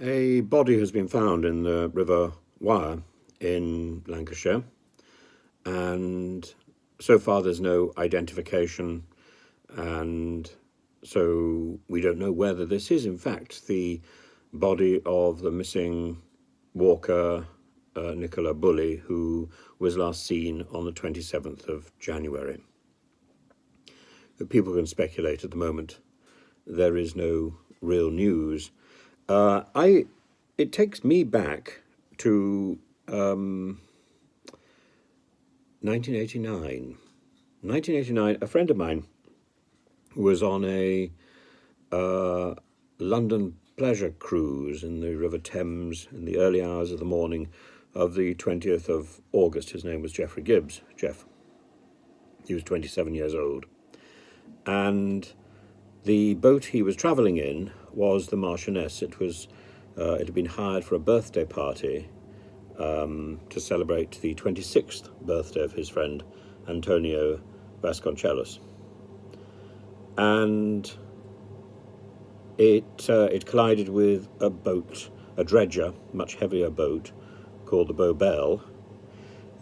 A body has been found in the River Wyre in Lancashire, and so far there's no identification, and so we don't know whether this is in fact the body of the missing walker Nicola Bulley, who was last seen on the 27th of January. People can speculate at the moment. There is no real news. It takes me back to 1989. 1989, a friend of mine was on a London pleasure cruise in the River Thames in the early hours of the morning of the 20th of August. His name was Geoffrey Gibbs. Jeff. He was 27 years old. And the boat he was travelling in was the Marchioness. It had been hired for a birthday party to celebrate the 26th birthday of his friend Antonio Vasconcelos. And it collided with a boat, a dredger, much heavier boat, called the Bobelle.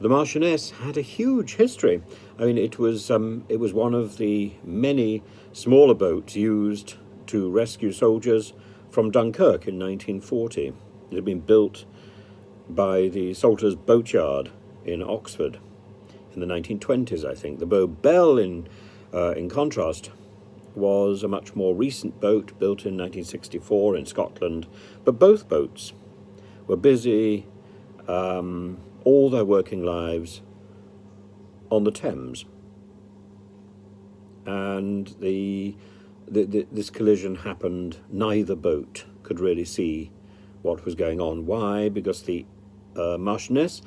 The Marchioness had a huge history. I mean, it was one of the many smaller boats used to rescue soldiers from Dunkirk in 1940. It had been built by the Salters Boatyard in Oxford in the 1920s, I think. The Bobelle, in contrast, was a much more recent boat built in 1964 in Scotland. But both boats were busy all their working lives on the Thames. And this collision happened. Neither boat could really see what was going on. Why? Because the Marchioness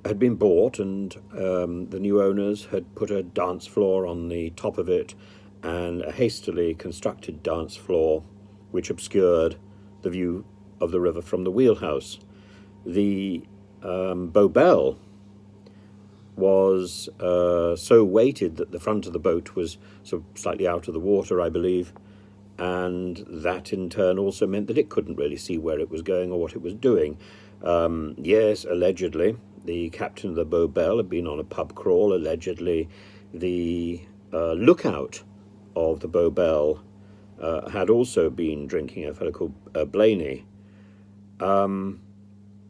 had been bought, and the new owners had put a dance floor on the top of it, and a hastily constructed dance floor which obscured the view of the river from the wheelhouse. The Bobelle was so weighted that the front of the boat was sort of slightly out of the water, I believe, and that in turn also meant that it couldn't really see where it was going or what it was doing. Yes, allegedly, the captain of the Bobelle had been on a pub crawl. Allegedly, the lookout of the Bobelle had also been drinking, a fellow called Blaney.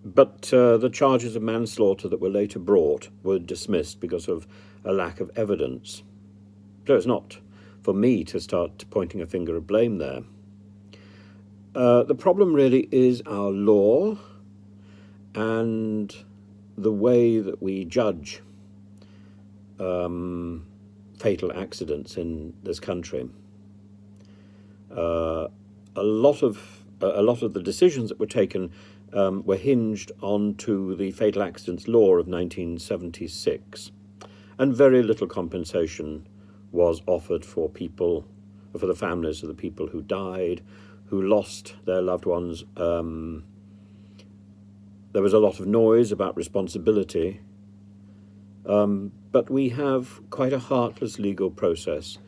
But the charges of manslaughter that were later brought were dismissed because of a lack of evidence. So it's not for me to start pointing a finger of blame there. The problem really is our law and the way that we judge fatal accidents in this country. A lot of the decisions that were taken were hinged onto the Fatal Accidents Law of 1976, and very little compensation was offered for the families of the people who died, who lost their loved ones. There was a lot of noise about responsibility, but we have quite a heartless legal process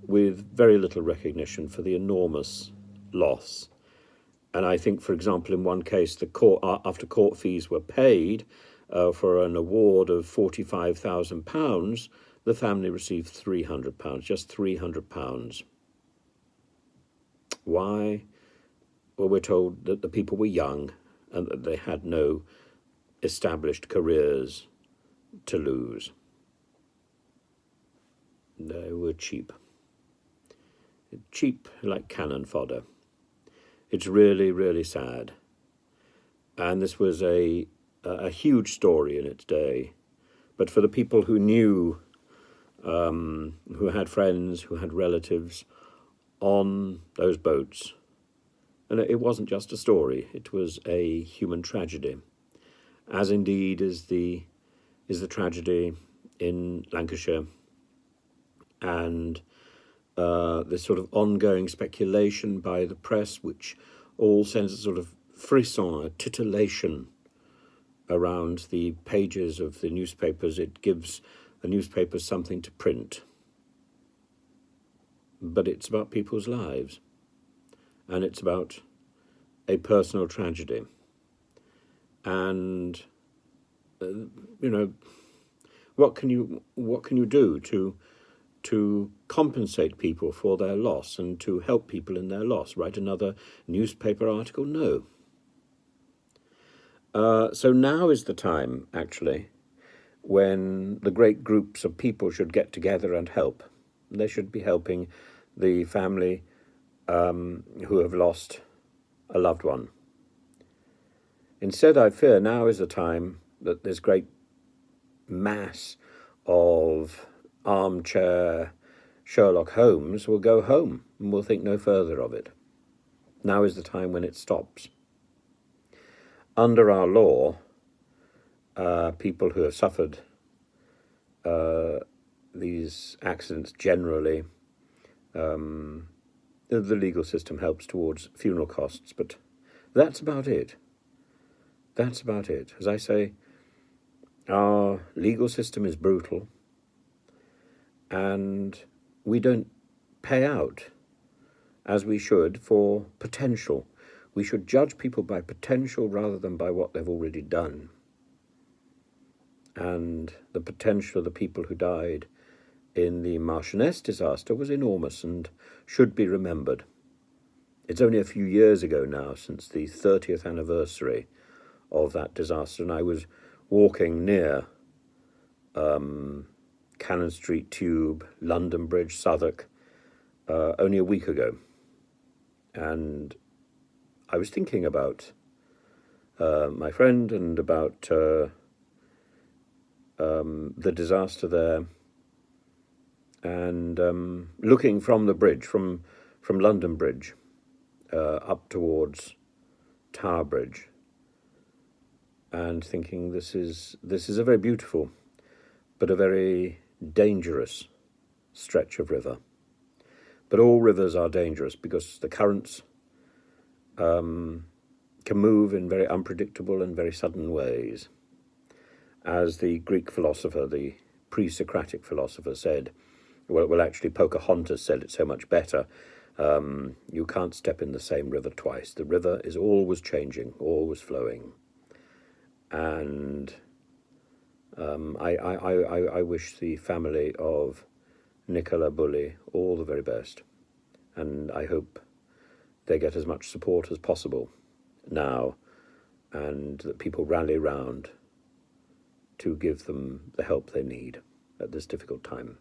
with very little recognition for the enormous loss. And I think, for example, in one case, after court fees were paid for an award of £45,000, the family received £300, just £300. Why? Well, we're told that the people were young and that they had no established careers to lose. They were cheap. Cheap like cannon fodder. It's really, really sad. And this was a huge story in its day. But for the people who knew, who had friends, who had relatives on those boats, and it wasn't just a story, it was a human tragedy, as indeed is the tragedy in Lancashire, and this sort of ongoing speculation by the press, which all sends a sort of frisson, a titillation around the pages of the newspapers. It gives the newspapers something to print. But it's about people's lives, and it's about a personal tragedy. And what can you do to compensate people for their loss and to help people in their loss? Write another newspaper article? No. So now is the time, actually, when the great groups of people should get together and help. They should be helping the family who have lost a loved one. Instead, I fear now is the time that this great mass of armchair Sherlock Holmes will go home and will think no further of it. Now is the time when it stops. Under our law, people who have suffered these accidents generally, the legal system helps towards funeral costs, but that's about it. That's about it. As I say, our legal system is brutal, and we don't pay out as we should for potential. We should judge people by potential rather than by what they've already done. And the potential of the people who died in the Marchioness disaster was enormous and should be remembered. It's only a few years ago now since the 30th anniversary of that disaster, and I was walking near Cannon Street Tube, London Bridge, Southwark, only a week ago. And I was thinking about my friend and about the disaster there, and looking from the bridge, from London Bridge, up towards Tower Bridge, and thinking this is a very beautiful but a very dangerous stretch of river. But all rivers are dangerous because the currents can move in very unpredictable and very sudden ways. As the Greek philosopher, the pre-Socratic philosopher said, well, actually Pocahontas said it so much better, you can't step in the same river twice. The river is always changing, always flowing. And I wish the family of Nicola Bulley all the very best. And I hope they get as much support as possible now, and that people rally round to give them the help they need at this difficult time.